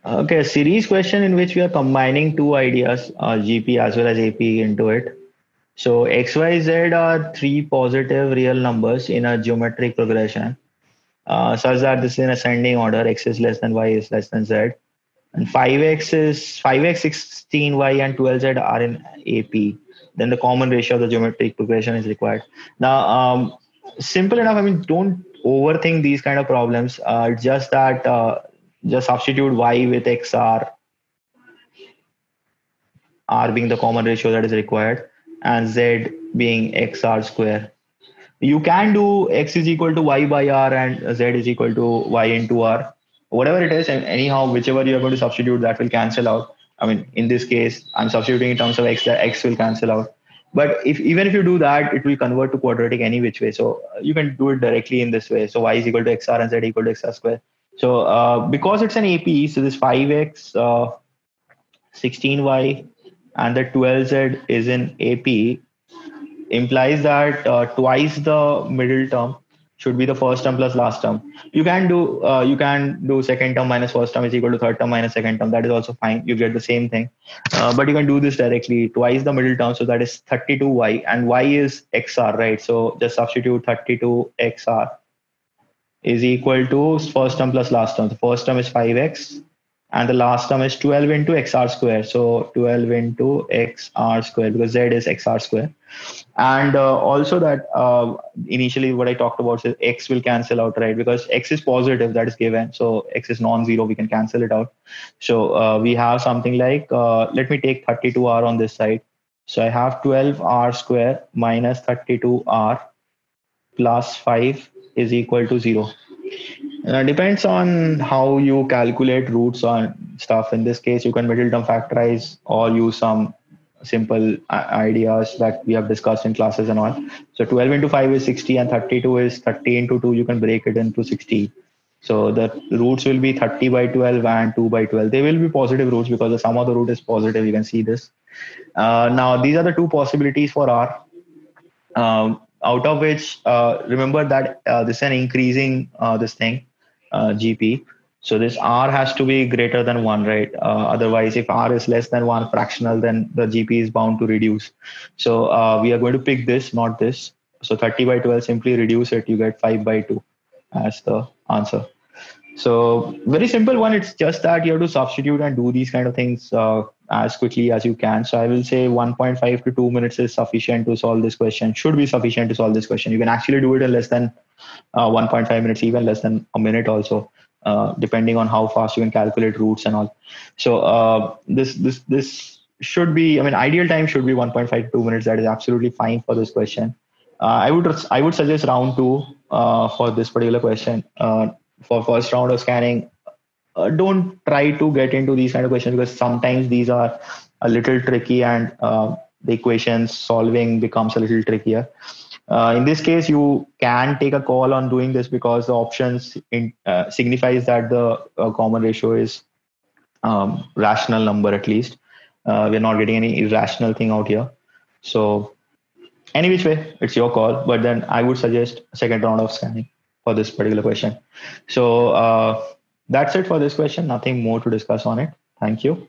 Okay, a series question in which we are combining two ideas, GP as well as AP into it. So X, Y, Z are three positive real numbers in a geometric progression, such that this is in ascending order, X is less than Y is less than Z. And 5X, 16Y and 12Z are in AP. Then the common ratio of the geometric progression is required. Now, simple enough. I mean, don't overthink these kind of problems. Just that, just substitute Y with R being the common ratio that is required, and Z being XR square. You can do X is equal to Y by R and Z is equal to Y into R. Whatever it is, and anyhow, whichever you're going to substitute, that will cancel out. I mean, in this case, I'm substituting in terms of X, the X will cancel out. But if even if you do that, it will convert to quadratic any which way. So you can do it directly in this way. So Y is equal to XR and Z equal to XR square. So because it's an AP, so this 5X, 16Y, and the 12Z is in AP, implies that twice the middle term should be the first term plus last term. You can do second term minus first term is equal to third term minus second term. That is also fine. You get the same thing. But you can do this directly. Twice the middle term, so that is 32y, and y is xr, right? So just substitute 32xr is equal to first term plus last term. The first term is 5x and the last term is 12 into xr square. So 12 into xr square, because z is xr square. And also that initially what I talked about is x will cancel out, right? Because x is positive, that is given. So x is non-zero, we can cancel it out. So we have something like, let me take 32r on this side. So I have 12r square minus 32r plus 5 is equal to 0. Depends on how you calculate roots on stuff. In this case, you can middle term factorize or use some simple ideas that we have discussed in classes and all. So 12 into 5 is 60 and 32 is 30 into 2. You can break it into 60. So the roots will be 30 by 12 and 2 by 12. They will be positive roots because the sum of the root is positive. You can see this. Now, these are the two possibilities for R. Out of which, remember that this is an increasing this thing, GP. So this R has to be greater than 1, right? Otherwise, if R is less than 1 fractional, then the GP is bound to reduce. So we are going to pick this, not this. So 30 by 12, simply reduce it. You get 5 by 2 as the answer. So very simple one. It's just that you have to substitute and do these kind of things as quickly as you can. So I will say 1.5 to 2 minutes is sufficient to solve this question. Should be sufficient to solve this question. You can actually do it in less than 1.5 minutes, even less than a minute also, depending on how fast you can calculate roots and all. So this should be. I mean, ideal time should be 1.5 to 2 minutes. That is absolutely fine for this question. I would suggest round two for this particular question. For first round of scanning, don't try to get into these kind of questions because sometimes these are a little tricky and the equations solving becomes a little trickier. In this case, you can take a call on doing this because the options signifies that the common ratio is rational number at least. We're not getting any irrational thing out here. So any which way, it's your call. But then I would suggest second round of scanning for this particular question. So that's it for this question. Nothing more to discuss on it. Thank you.